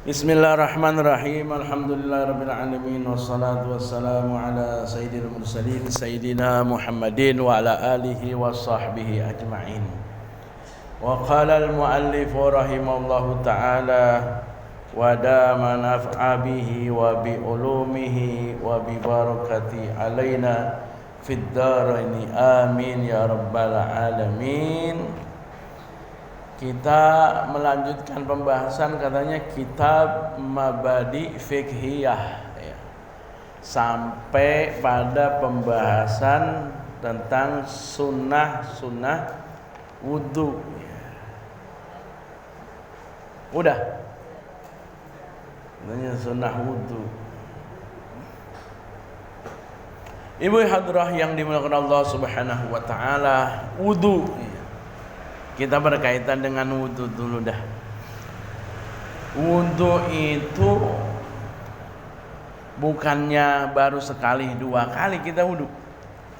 Bismillahirrahmanirrahim. Alhamdulillahirabbil alamin wassalatu wassalamu ala sayyidil mursalin sayyidina Muhammadin wa ala alihi wa sahbihi ajma'in. Wa qala al-muallif rahimahullahu ta'ala wa dama naf'a bihi wa bi ulumihi wa bi barakati alaina fid dharain amin ya rabbal alamin. Kita melanjutkan pembahasan katanya kitab Mabadi Fiqhiyah ya. Sampai pada pembahasan tentang sunnah wudu ya. Udah katanya sunnah wudu. Ibu hadrah yang dimuliakan Allah Subhanahu wa taala, wudu ya. Kita berkaitan dengan wudu dulu dah. Wudu itu bukannya baru sekali dua kali kita wudu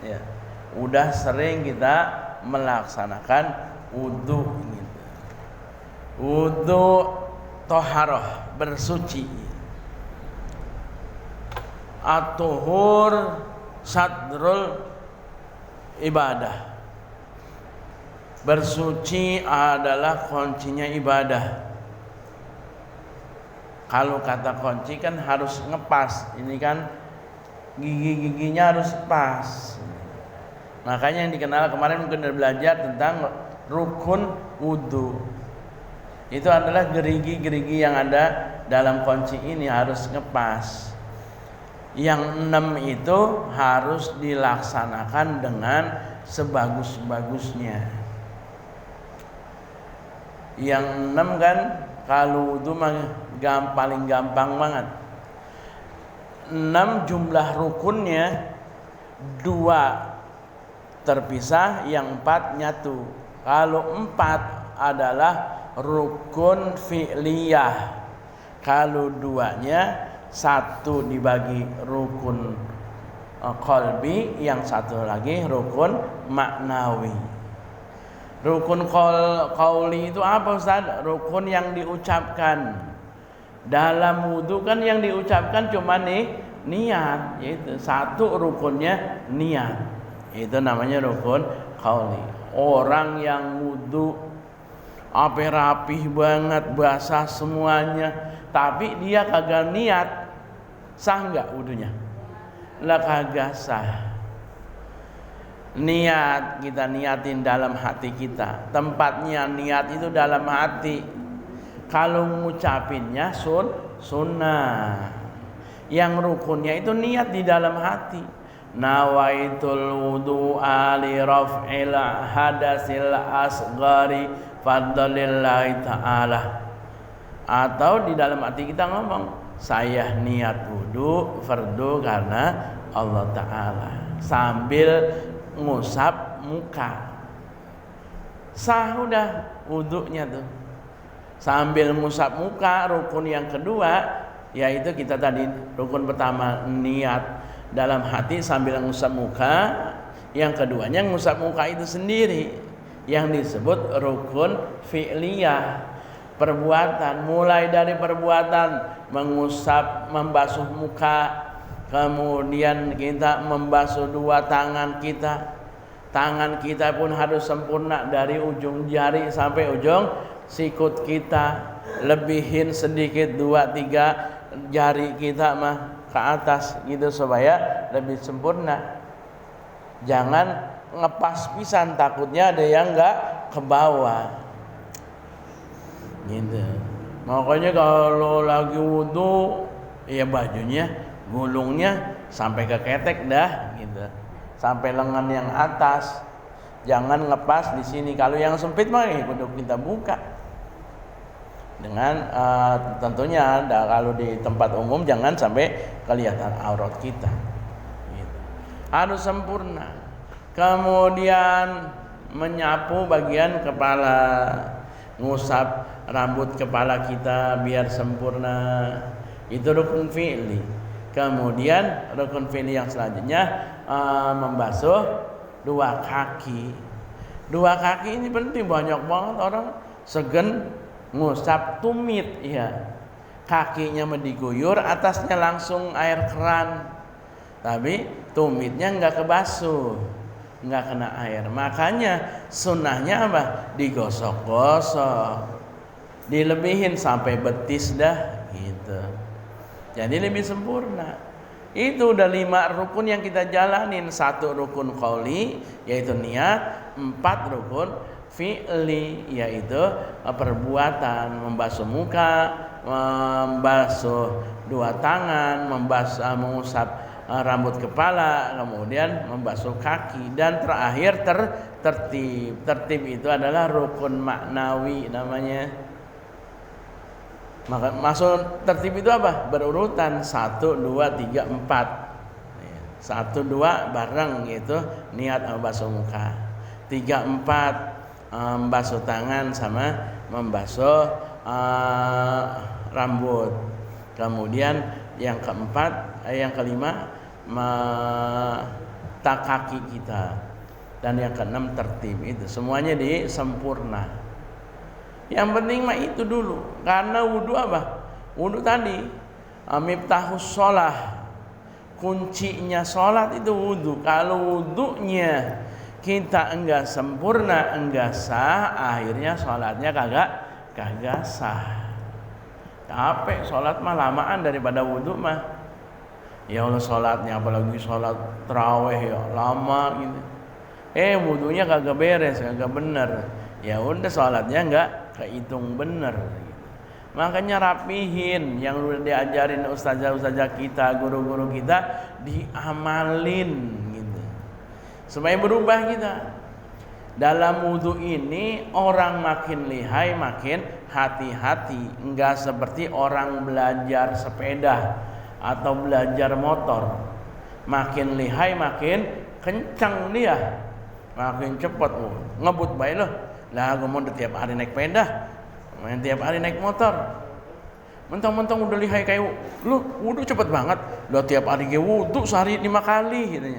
ya. Udah sering kita melaksanakan wudu ini. Wudu toharoh, bersuci. At-tuhur sadrul ibadah. Bersuci adalah kuncinya ibadah. Kalau kata kunci kan harus ngepas. Ini kan gigi-giginya harus pas. Makanya yang dikenal kemarin mungkin udah belajar tentang rukun wudu. Itu adalah gerigi-gerigi yang ada dalam kunci ini harus ngepas. Yang 6 itu harus dilaksanakan dengan sebagus-bagusnya. Yang 6 kan kalau wudu mah paling gampang banget. 6 jumlah rukunnya, 2 terpisah, yang 4 nyatu. Kalau 4 adalah rukun fi'liyah. Kalau 2-nya 1 dibagi rukun qalbi, yang 1 lagi rukun maknawi. Rukun qauli itu apa Ustaz? Rukun yang diucapkan. Dalam wudu kan yang diucapkan cuma niat, yaitu 1 rukunnya niat. Itu namanya rukun qauli. Orang yang wudu rapih banget, basah semuanya, tapi dia kagak niat, sah enggak wudunya? Lah kagak sah. Niat kita niatin dalam hati kita. Tempatnya niat itu dalam hati. Kalau ngucapinnya sunnah. Yang rukunnya itu niat di dalam hati. Nawaitul wudu'a li raf'il hadasil asghari fadlillahi ta'ala. Atau di dalam hati kita ngomong, saya niat wudu fardu karena Allah Ta'ala, sambil ngusap muka. Sah udah wudunya tuh. Sambil ngusap muka. Rukun yang kedua yaitu kita tadi, rukun pertama niat dalam hati sambil ngusap muka. Yang keduanya ngusap muka itu sendiri yang disebut rukun fi'liyah. Perbuatan, mulai dari perbuatan mengusap, membasuh muka, kemudian kita membasuh 2 tangan kita. Tangan kita pun harus sempurna dari ujung jari sampai ujung sikut kita. Lebihin sedikit 2-3 jari kita mah ke atas gitu supaya lebih sempurna. Jangan ngepas pisan, takutnya ada yang enggak ke bawah. Gitu. Makanya kalau lagi wudu ya bajunya, gulungnya sampai ke ketek dah gitu. Sampai lengan yang atas. Jangan ngepas di sini. Kalau yang sempit mah kudu kita buka. Dengan tentunya kalau di tempat umum jangan sampai kelihatan aurat kita. Gitu. Harus sempurna. Kemudian menyapu bagian kepala, ngusap rambut kepala kita biar sempurna. Itu rukun fi'li. Kemudian rukun fi'li yang selanjutnya membasuh 2 kaki. 2 kaki ini penting, banyak banget orang segen ngusap tumit ya. kakinya diguyur, atasnya langsung air keran, tapi tumitnya nggak kebasuh, nggak kena air. Makanya sunnahnya apa? Digosok-gosok, dilebihin sampai betis dah gitu. Jadi lebih sempurna. Itu udah 5 rukun yang kita jalanin. 1 rukun qauli yaitu niat, 4 rukun fi'li yaitu perbuatan, membasuh muka, membasuh 2 tangan, mengusap rambut kepala, kemudian membasuh kaki, dan terakhir tertib. Tertib itu adalah rukun maknawi namanya. Maka maksud tertib itu apa? Berurutan 1, 2, 3, 4. 1, 2 bareng gitu, niat membasuh muka. 3, 4 membasuh tangan sama membasuh rambut. Kemudian yang keempat, yang kelima tak kaki kita. Dan yang keenam tertib. Itu semuanya disempurna. Yang penting mah itu dulu. Karena wudu apa? Wudu tadi miftahus sholah, kuncinya sholat itu wudu. Kalau wudunya kita enggak sempurna, enggak sah, akhirnya sholatnya kagak sah. Capek sholat mah lamaan daripada wudu mah. Ya Allah, sholatnya apalagi sholat tarawih ya lama gitu. Wudunya kagak beres, kagak bener. Ya udah sholatnya enggak kehitung bener gitu. Makanya rapihin yang udah diajarin ustazah-ustazah kita, guru-guru kita, diamalin gitu. Supaya berubah kita. Dalam wudu ini orang makin lihai, makin hati-hati. Enggak seperti orang belajar sepeda atau belajar motor. Makin lihai makin kencang dia, makin cepat. Ngebut baik loh. Lah gue mau tiap hari naik sepeda, main tiap hari naik motor. Mentang-mentang udah lihai kayak lu wudu cepet banget. Udah tiap hari gue wudu sehari 5 kali gitu.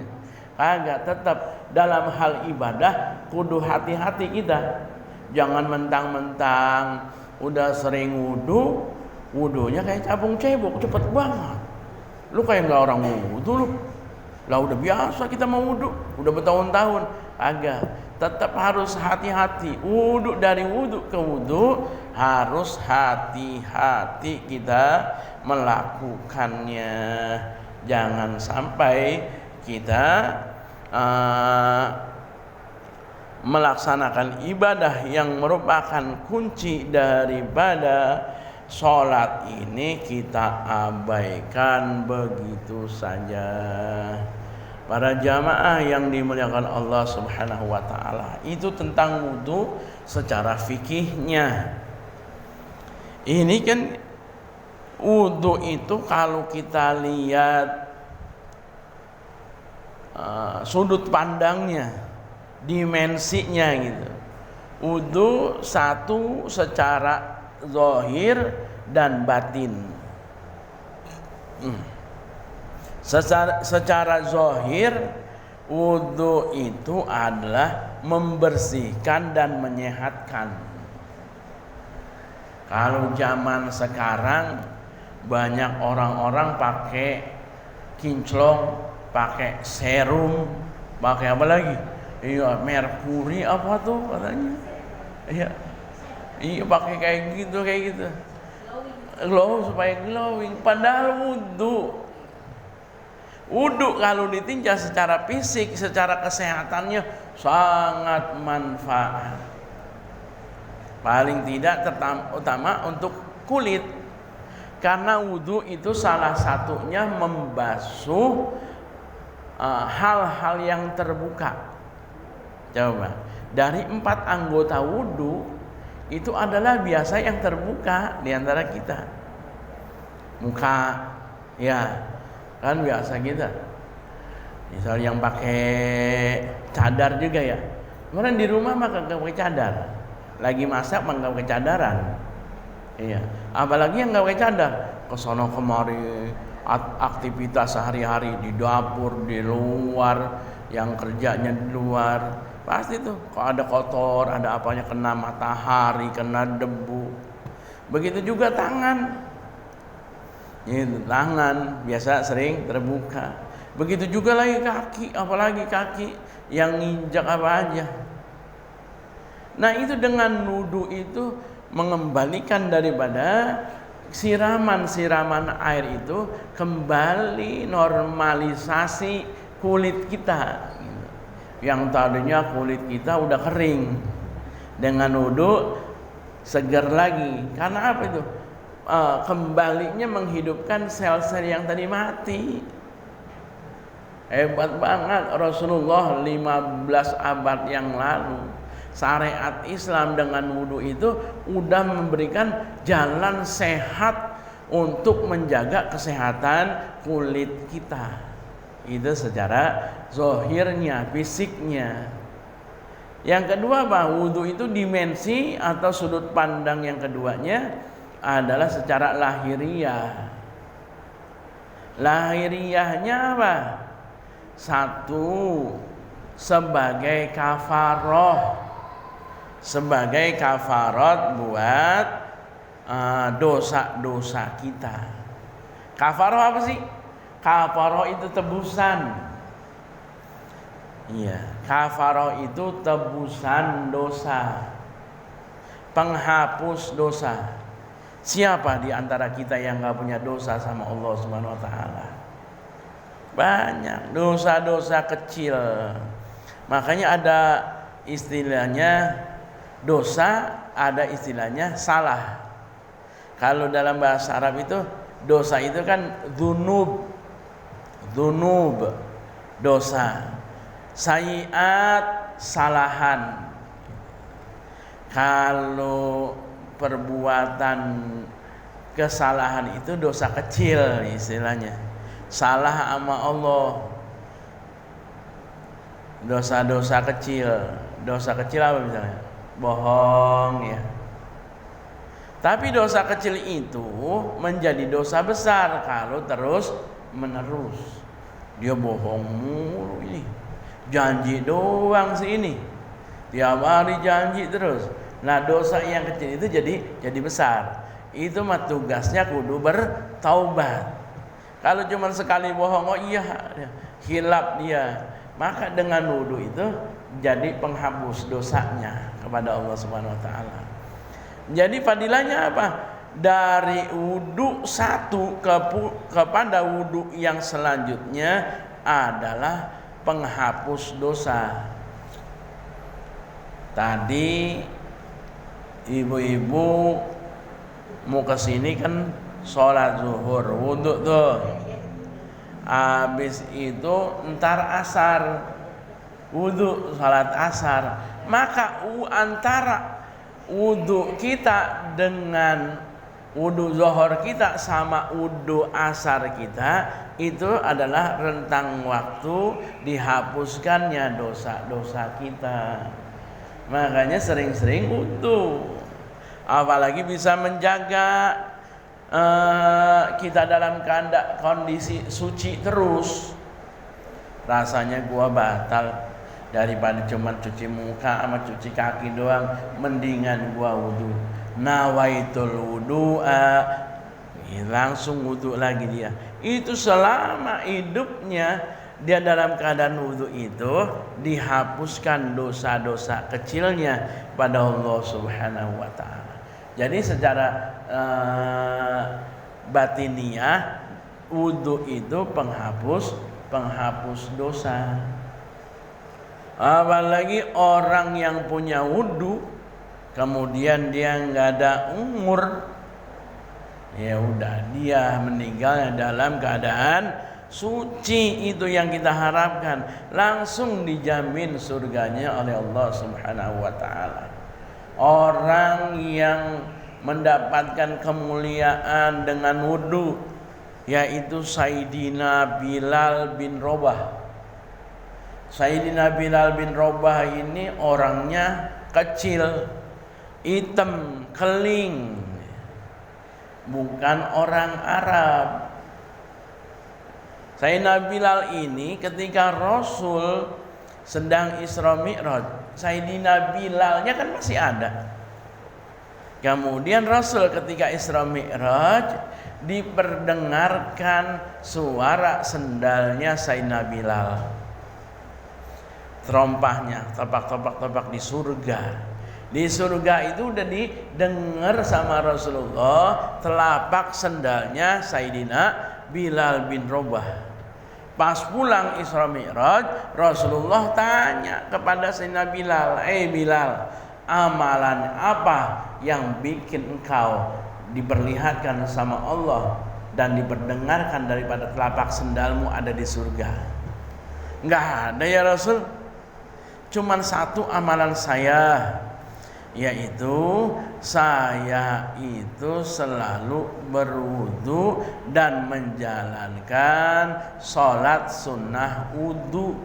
Kagak, tetap dalam hal ibadah kudu hati-hati kita. Jangan mentang-mentang udah sering wudunya kayak cabung cebok, cepet banget. Lu kayak nggak orang wudu lu. Lah udah biasa kita mau wudu, udah bertahun-tahun. Agak, tetap harus hati-hati. Wudu dari wudu ke wudu harus hati-hati kita melakukannya. Jangan sampai kita melaksanakan ibadah yang merupakan kunci daripada sholat ini kita abaikan begitu saja. Para jamaah yang dimuliakan Allah Subhanahu wa ta'ala, itu tentang wudu secara fikihnya. Ini kan wudu itu kalau kita lihat sudut pandangnya, dimensinya gitu. Wudu satu secara zahir dan batin. Secara zahir, wudu itu adalah membersihkan dan menyehatkan. Kalau zaman sekarang banyak orang-orang pakai kinclong, pakai serum, pakai apa lagi? Iya, merkuri apa tuh katanya? Iya pakai kayak gitu. Glow supaya glowing. Padahal wudu kalau ditinjau secara fisik, secara kesehatannya sangat manfaat. Paling tidak terutama untuk kulit. Karena wudu itu salah satunya membasuh hal-hal yang terbuka. Coba, dari 4 anggota wudu itu adalah biasa yang terbuka di antara kita. Muka, ya kan biasa kita. Misal yang pakai cadar juga ya. Kemarin di rumah mah kagak pakai cadar. Lagi masak mah enggak pakai cadaran. Iya, apalagi yang enggak pakai cadar, ke sono kemari aktivitas sehari-hari di dapur, di luar, yang kerjanya di luar, pasti tuh kalau ada kotor, ada apanya, kena matahari, kena debu. Begitu juga tangan. Ini tangan biasa sering terbuka. Begitu juga lagi kaki, apalagi kaki yang nginjak apa aja. Nah itu dengan wudu itu mengembalikan daripada siraman air itu kembali normalisasi kulit kita. Yang tadinya kulit kita udah kering, dengan wudu segar lagi. Karena apa itu? Kembalinya menghidupkan sel-sel yang tadi mati. Hebat banget Rasulullah 15 abad yang lalu. Syariat Islam dengan wudu itu udah memberikan jalan sehat untuk menjaga kesehatan kulit kita. Itu secara zahirnya, fisiknya. Yang kedua, bahwa wudu itu dimensi atau sudut pandang yang keduanya adalah secara lahiriah. Lahiriahnya apa? Satu, sebagai kafaroh, sebagai kafarat buat dosa-dosa kita. Kafaroh apa sih? Kafaroh itu tebusan. Iya, kafaroh itu tebusan dosa, penghapus dosa. Siapa di antara kita yang nggak punya dosa sama Allah Subhanahu Wa Taala? Banyak dosa-dosa kecil. Makanya ada istilahnya dosa, ada istilahnya salah. Kalau dalam bahasa Arab itu dosa itu kan dzunub, dosa. Sayiat, salahan. Kalau perbuatan kesalahan itu dosa kecil istilahnya. Salah sama Allah, dosa-dosa kecil. Dosa kecil apa misalnya? Bohong ya. Tapi dosa kecil itu menjadi dosa besar kalau terus menerus. Dia bohong mulu ini, janji doang sih ini, tiap hari janji terus. Nah dosa yang kecil itu jadi besar. Itu mah tugasnya kudu bertaubat. Kalau cuma sekali bohong, oh iya, hilap dia, maka dengan wudu itu jadi penghapus dosanya kepada Allah Subhanahu Wa Taala. Jadi fadilahnya apa? Dari wudu satu kepada wudu yang selanjutnya adalah penghapus dosa. Tadi ibu-ibu mau kesini kan sholat zuhur, wudu tuh. Habis itu ntar asar, wudu sholat asar. Maka antara wudu kita dengan wudu zuhur kita sama wudu asar kita itu adalah rentang waktu dihapuskannya dosa-dosa kita. Makanya sering-sering wudu, apalagi bisa menjaga kita dalam kondisi suci terus. Rasanya gua batal daripada cuma cuci muka sama cuci kaki doang, mendingan gua wudu. Nawaitul wudu'a, langsung wudu lagi dia. Itu selama hidupnya dia dalam keadaan wudu itu dihapuskan dosa-dosa kecilnya pada Allah Subhanahu Wa Taala. Jadi secara batiniah wudu itu penghapus dosa. Apalagi orang yang punya wudu kemudian dia nggak ada umur, ya udah dia meninggal dalam keadaan suci. Itu yang kita harapkan, langsung dijamin surganya oleh Allah Subhanahu Wa Taala. Orang yang mendapatkan kemuliaan dengan wudu yaitu Sayyidina Bilal bin Rabah. Sayyidina Bilal bin Rabah ini orangnya kecil, hitam, keling, bukan orang Arab. Sayyidina Bilal ini ketika Rasul sedang Isra Mi'raj, Sayyidina Bilalnya kan masih ada. Kemudian Rasul ketika Isra Mi'raj diperdengarkan suara sendalnya Sayyidina Bilal. Terompahnya topak di surga. Di surga itu udah didengar sama Rasulullah telapak sendalnya Sayyidina Bilal bin Rabah. Pas pulang Isra Mi'raj, Rasulullah tanya kepada Sayyidina Bilal, Bilal, amalan apa yang bikin engkau diperlihatkan sama Allah dan diperdengarkan daripada telapak sendalmu ada di surga? Enggak ada ya Rasul, cuman satu amalan saya, yaitu saya itu selalu berwudu dan menjalankan sholat sunnah wudu.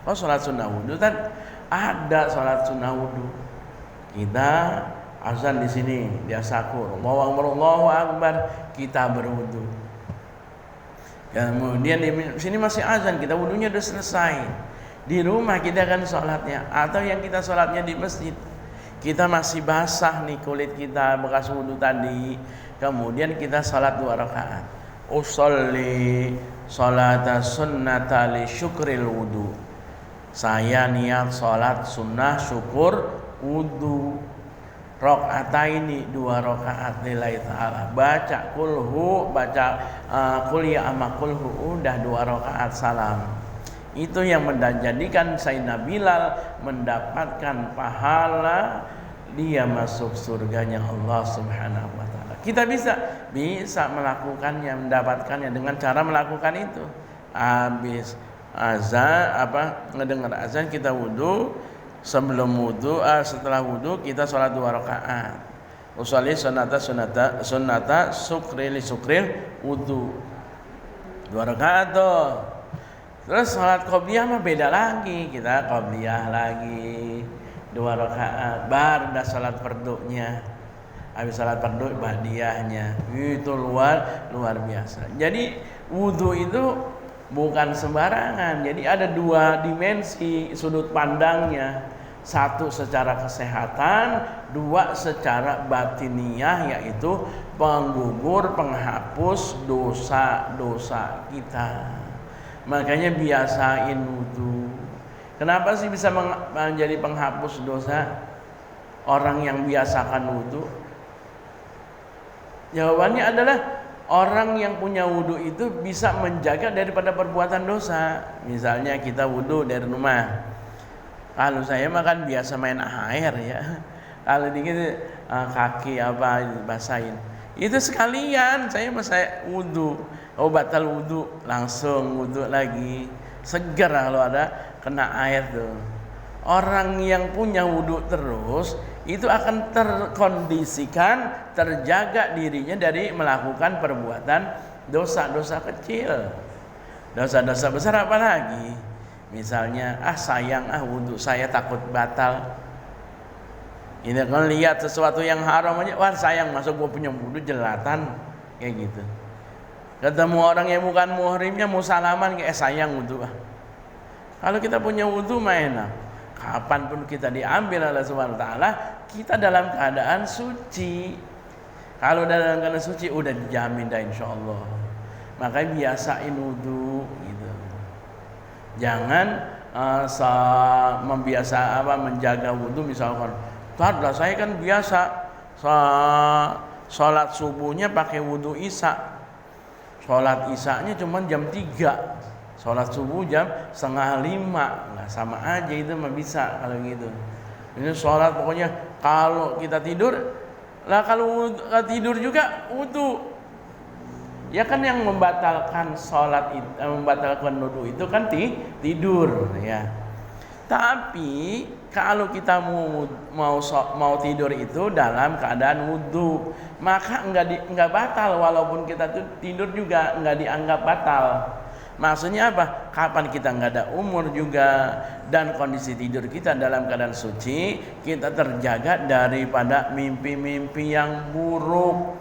Oh, sholat sunnah wudu kan ada sholat sunnah wudu. Kita azan di sini di Asakur, Allahu Akbar, kita berwudu. Kemudian di sini masih azan, kita wudunya udah selesai. Di rumah kita kan sholatnya, atau yang kita sholatnya di masjid, kita masih basah nih kulit kita bekas wudu tadi. Kemudian kita sholat 2 rakaat. Usolli sholata sunnata li syukril wudu. Saya niat sholat sunnah syukur wudu. Rakaataini 2 rakaat lillahi ta'ala. Baca kulhu, baca qul ya amma kulhu, udah 2 rakaat salam. Itu yang menjadikan Sayyidina Bilal mendapatkan pahala, dia masuk surganya Allah Subhanahu wa taala. Kita bisa melakukannya, mendapatkannya dengan cara melakukan itu. Habis azan ngedengar azan kita wudu, sebelum wudu setelah wudu kita sholat 2 rakaat. Usolli sunnata syukril wudu. 2 rakaat tuh. Terus sholat qobliyah mah beda lagi, kita qobliyah lagi 2 rakaat, baru dah sholat fardunya. Habis sholat fardu ba'diyahnya. Itu luar biasa. Jadi wudu itu bukan sembarangan. Jadi ada 2 dimensi sudut pandangnya. 1 secara kesehatan, 2 secara batiniah, yaitu penggugur, penghapus dosa-dosa kita. Makanya biasain wudu. Kenapa sih bisa menjadi penghapus dosa orang yang biasakan wudu? Jawabannya adalah orang yang punya wudu itu bisa menjaga daripada perbuatan dosa. Misalnya kita wudu dari rumah. Kalau saya makan biasa main air ya. Kalau dikit kaki basahin. Itu sekalian saya wudu. Batal wudu, langsung wudu lagi. Segar kalau ada kena air tuh. Orang yang punya wudu terus itu akan terkondisikan, terjaga dirinya dari melakukan perbuatan dosa-dosa kecil. Dosa-dosa besar apa lagi? Misalnya sayang wudu saya takut batal. Ini kalau lihat sesuatu yang haram aja, wah sayang, masuk gua punya wudu jelatan kayak gitu. Ketemu orang yang bukan muhrimnya mau salaman kayak sayang wudu. Kalau kita punya wudu mah enak. Kapanpun kita diambil oleh Subhanahu wa taala, kita dalam keadaan suci. Kalau dalam keadaan suci udah dijamin dah insyaallah. Makanya biasain wudu gitu. Jangan menjaga wudu misalkan. Tadlah saya kan biasa sholat subuhnya pakai wudu isya. Sholat isyanya cuma jam 3, sholat subuh jam 4:30, nggak sama aja itu mah bisa kalau gitu. Ini sholat pokoknya kalau kita tidur, kalau tidur juga wudu. Ya kan yang membatalkan sholat membatalkan wudu itu kan tidur ya. Tapi kalau kita mau tidur itu dalam keadaan wudu, maka enggak batal, walaupun kita tidur juga enggak dianggap batal. Maksudnya apa? Kapan kita enggak ada umur juga dan kondisi tidur kita dalam keadaan suci, kita terjaga daripada mimpi-mimpi yang buruk,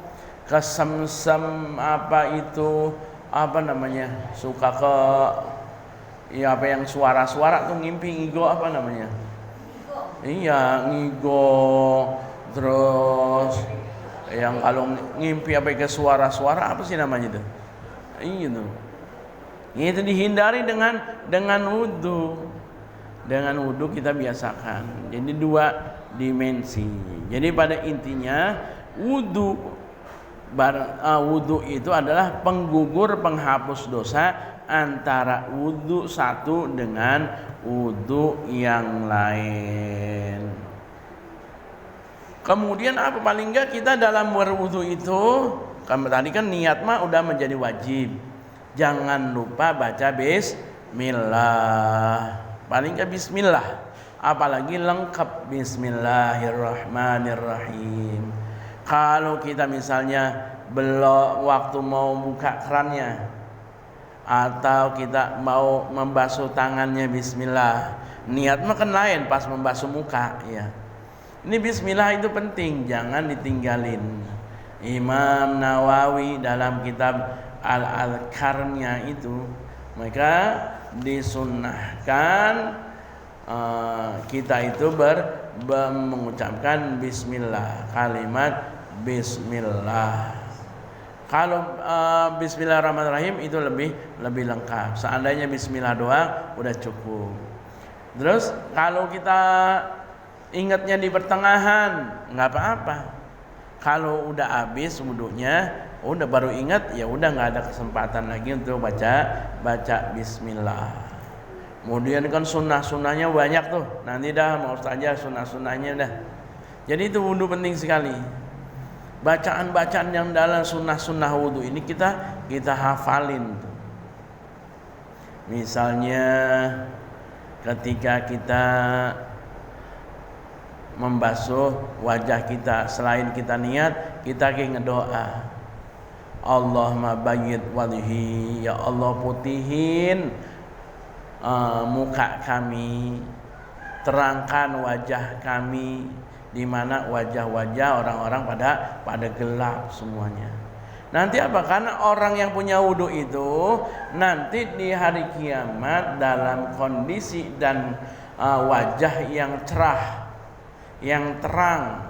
kesemsem suka ke apa yang suara-suara tuh ngimpi ngigo apa namanya? Iya, ngigo, terus yang kalau ngimpi apa ke suara-suara apa sih namanya itu? Itu. Itu dihindari dengan wudu. Dengan wudu kita biasakan. Jadi 2 dimensi. Jadi pada intinya wudu itu adalah penggugur penghapus dosa antara wudu satu dengan wudu yang lain. Kemudian apa, paling enggak kita dalam berwudu itu, tadi kan niat mah udah menjadi wajib. Jangan lupa baca bismillah. Paling enggak bismillah. Apalagi lengkap bismillahirrahmanirrahim. Kalau kita misalnya belum waktu mau buka kerannya atau kita mau membasuh tangannya bismillah. Niat mah kan lain pas membasuh muka ya. Ini bismillah itu penting, jangan ditinggalin. Imam Nawawi dalam kitab Al-Adhkarnya itu mereka disunnahkan kita itu mengucapkan bismillah, kalimat bismillah. Kalau bismillahirrahmanirrahim itu lebih lengkap. Seandainya bismillah doang udah cukup. Terus kalau kita ingatnya di pertengahan nggak apa-apa. Kalau udah habis wudunya, udah baru ingat, ya udah nggak ada kesempatan lagi untuk baca bismillah. Kemudian kan sunnah-sunnahnya banyak tuh. Nanti dah mau saja sunnah-sunnahnya dah. Jadi itu wudu penting sekali. Bacaan-bacaan yang dalam sunnah-sunnah wudu ini kita hafalin. Misalnya ketika kita membasuh wajah kita, selain kita niat, kita ngedoa, Allahumma bayyid wajhi, ya Allah putihin muka kami, terangkan wajah kami, di mana wajah-wajah orang-orang pada gelap semuanya. Nanti apa? Karena orang yang punya wudu itu nanti di hari kiamat dalam kondisi dan wajah yang cerah, yang terang,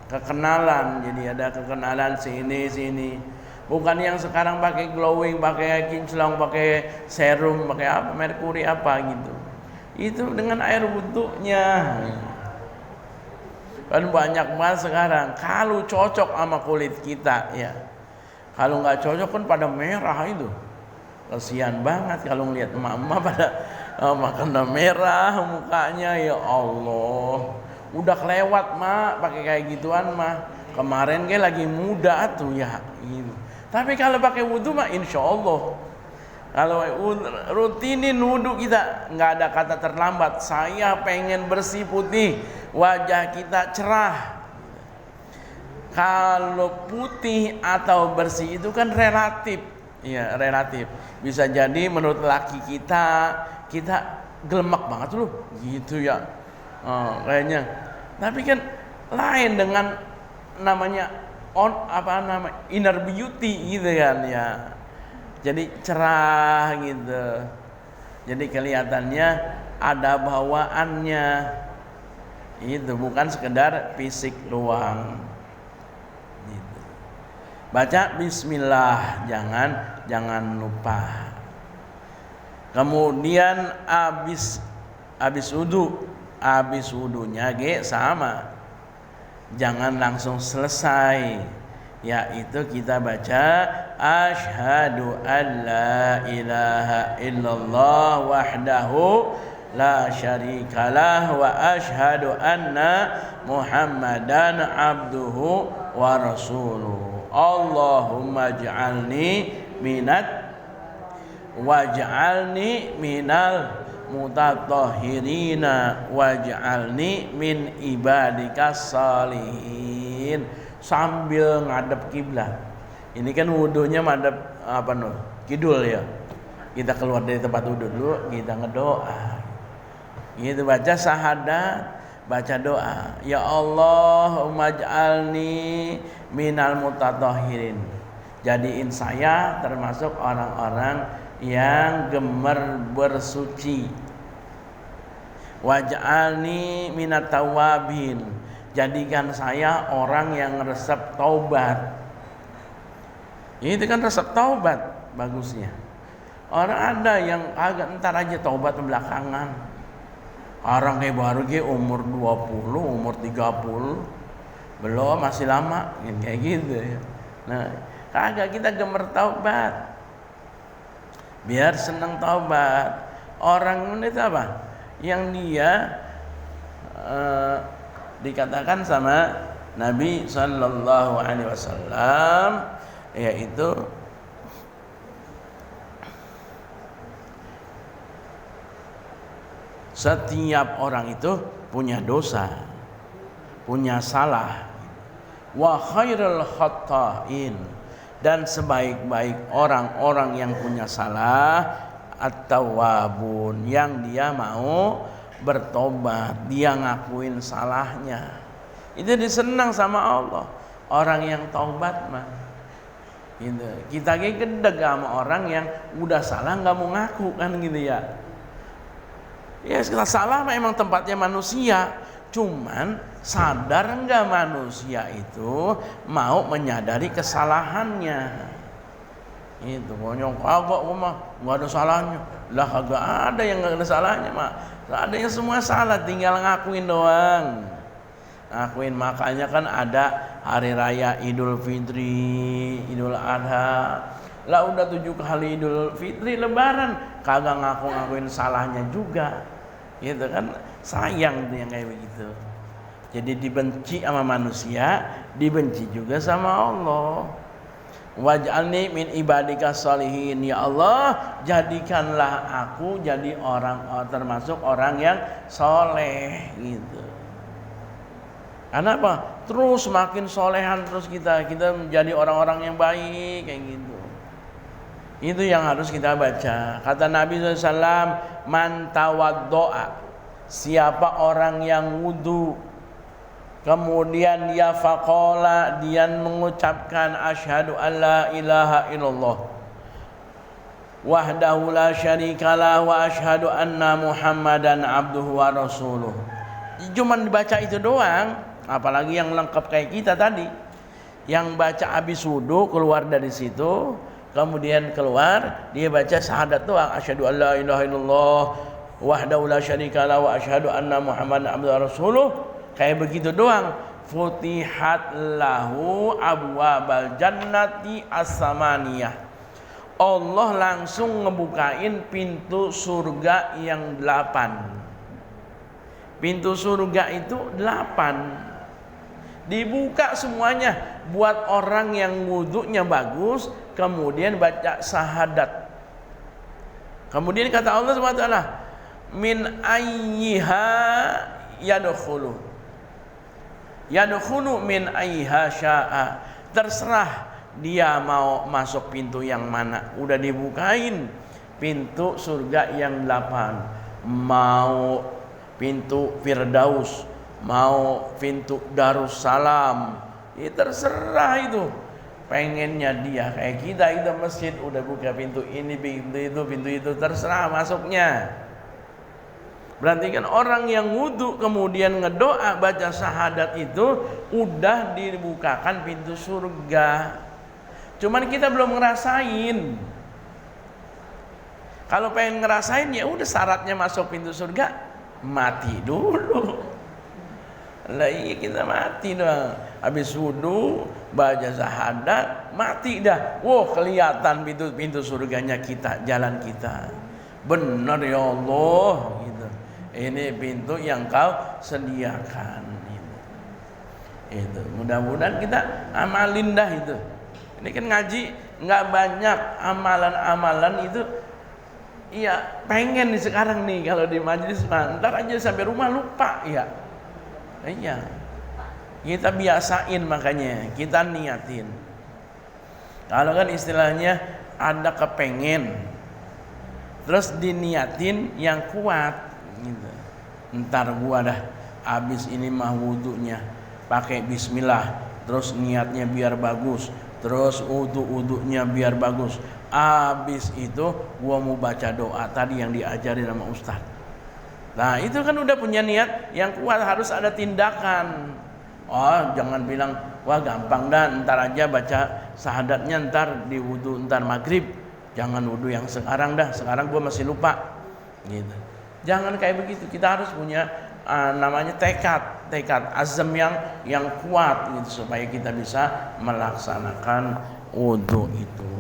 kekenalan. Jadi ada kekenalan sini. Bukan yang sekarang pakai glowing, pakai kinclong, pakai serum, pakai apa, merkuri apa gitu. Itu dengan air wudunya. Kan banyak banget sekarang. Kalau cocok sama kulit kita ya. Kalau nggak cocok kan pada merah itu. Kasihan banget kalau ngelihat emak-emak pada makan merah mukanya, ya Allah. Udah kelewat mak pakai kayak gituan mah. Kemarin kayak lagi muda tuh ya gitu. Tapi kalau pakai wudu mah insya Allah, kalau rutinin wudu kita nggak ada kata terlambat. Saya pengen bersih putih, wajah kita cerah. Kalau putih atau bersih itu kan relatif, ya relatif. Bisa jadi menurut laki kita gelemak banget loh, gitu ya. Kayaknya. Tapi kan lain dengan namanya inner beauty gitu kan ya. Jadi cerah gitu. Jadi kelihatannya ada bawaannya. Itu bukan sekedar fisik doang. Gitu. Baca bismillah, jangan lupa. Kemudian habis wudunya sama, jangan langsung selesai, yaitu kita baca asyhadu an la ilaha illallah wahdahu la syarikalah wa asyhadu anna muhammadan abduhu wa rasuluh. Allahumma ij'alni waj'alni minal mutatahhirina waj'alni min ibadikas salihin, sambil ngadep kiblat. Ini kan wudunya madep kidul ya. Kita keluar dari tempat wudu dulu, kita ngedoa. Gitu, baca syahadat, baca doa. Ya Allahumma ij'alni minal mutatahhirin. Jadiin saya termasuk orang-orang yang gemar bersuci. Waj'alni minat tawabin, jadikan saya orang yang resep taubat. Itu kan resep taubat bagusnya. Orang ada yang agak ntar aja taubat belakangan. Orang kayak baru umur 20, umur 30 belum, masih lama kayak gitu ya. Nah, kagak, kita gemer taubat. Biar senang taubat. Orang itu apa? Yang dia dikatakan sama Nabi sallallahu alaihi wasallam, yaitu setiap orang itu punya dosa, punya salah. Wa khairul khata'in, dan sebaik-baik orang-orang yang punya salah at-tawwabun, yang dia mau bertobat, dia ngakuin salahnya. Itu disenang sama Allah. Orang yang taubat mah gitu. Kita gedeg sama orang yang udah salah nggak mau ngaku kan gitu ya. Ya kita salah memang tempatnya manusia. Cuman sadar nggak manusia itu mau menyadari kesalahannya. Itu pokoknya kagak, mah nggak ada salahnya. Lah kagak ada yang nggak ada salahnya mah. Ada yang semua salah, tinggal ngakuin doang. Ngakuin, makanya kan ada hari raya Idul Fitri, Idul Adha. Lah udah 7 kali Idul Fitri, Lebaran, kagak ngakuin salahnya juga. Gitu kan, sayang tuh yang kayak begitu. Jadi dibenci sama manusia, dibenci juga sama Allah. Waj'alni min ibadika sholihin, ya Allah, jadikanlah aku jadi orang, termasuk orang yang soleh gitu. Karena apa? Terus makin solehan terus kita menjadi orang-orang yang baik kayak gitu. Itu yang harus kita baca. Kata Nabi SAW, man tawaddo'a, siapa orang yang wudu, kemudian dia faqala, dia mengucapkan asyhadu alla ilaha illallah wahdahu la syarikalah wa asyhadu anna muhammadan abduhu wa rasuluh. Cuman dibaca itu doang, apalagi yang lengkap kayak kita tadi, yang baca habis wudu keluar dari situ, kemudian keluar dia baca syahadat doang, asyhadu alla ilaha illallah wahdahu la syarikalah wa asyhadu anna muhammadan abduhu wa rasuluh. Kayak begitu doang, futihat lahu abwabal jannati as-samaniyah. Allah langsung ngebukain pintu surga yang 8. Pintu surga itu 8. Dibuka semuanya buat orang yang wudunya bagus, kemudian baca syahadat. Kemudian kata Allah SWT, min ayyiha yadkhulu. Yadkhulu min ayyiha sya'a, terserah dia mau masuk pintu yang mana. Udah dibukain pintu surga yang 8. Mau pintu Firdaus, mau pintu Darussalam, ya terserah itu. Pengennya dia kayak kita, itu masjid udah buka pintu ini, pintu itu, terserah masuknya. Berarti kan orang yang wudu kemudian ngedoa baca syahadat itu udah dibukakan pintu surga. Cuman kita belum ngerasain. Kalau pengen ngerasain ya udah, syaratnya masuk pintu surga mati dulu. Lah iya, kita mati doang. Habis wudu baca syahadat mati dah. Wah, kelihatan pintu surganya kita, jalan kita. Benar ya Allah gitu. Ini pintu yang kau sediakan itu. Mudah-mudahan kita amalin dah itu. Ini kan ngaji nggak banyak amalan-amalan itu. Iya, pengen nih sekarang nih kalau di majelis, ntar aja sampai rumah lupa ya. Iya, kita biasain, makanya kita niatin. Kalau kan istilahnya ada kepengen, terus diniatin yang kuat. Gitu. Ntar gua dah habis ini mah wudunya pakai bismillah, terus niatnya biar bagus, terus wudunya biar bagus. Habis itu gua mau baca doa tadi yang diajarin sama ustaz. Nah itu kan udah punya niat yang kuat, harus ada tindakan. Oh, jangan bilang wah gampang dah, ntar aja baca syahadatnya ntar di wudu ntar maghrib. Jangan wudu yang sekarang dah, sekarang gua masih lupa. Gitu. Jangan kayak begitu. Kita harus punya namanya tekad azam yang kuat gitu supaya kita bisa melaksanakan wudu itu.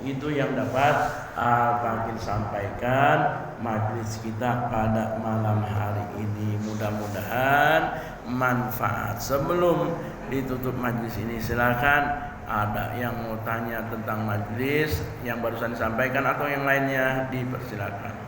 Itu yang dapat Al-Fakir sampaikan majlis kita pada malam hari ini. Mudah-mudahan manfaat. Sebelum ditutup majlis ini, silakan ada yang mau tanya tentang majlis yang barusan disampaikan atau yang lainnya, dipersilakan.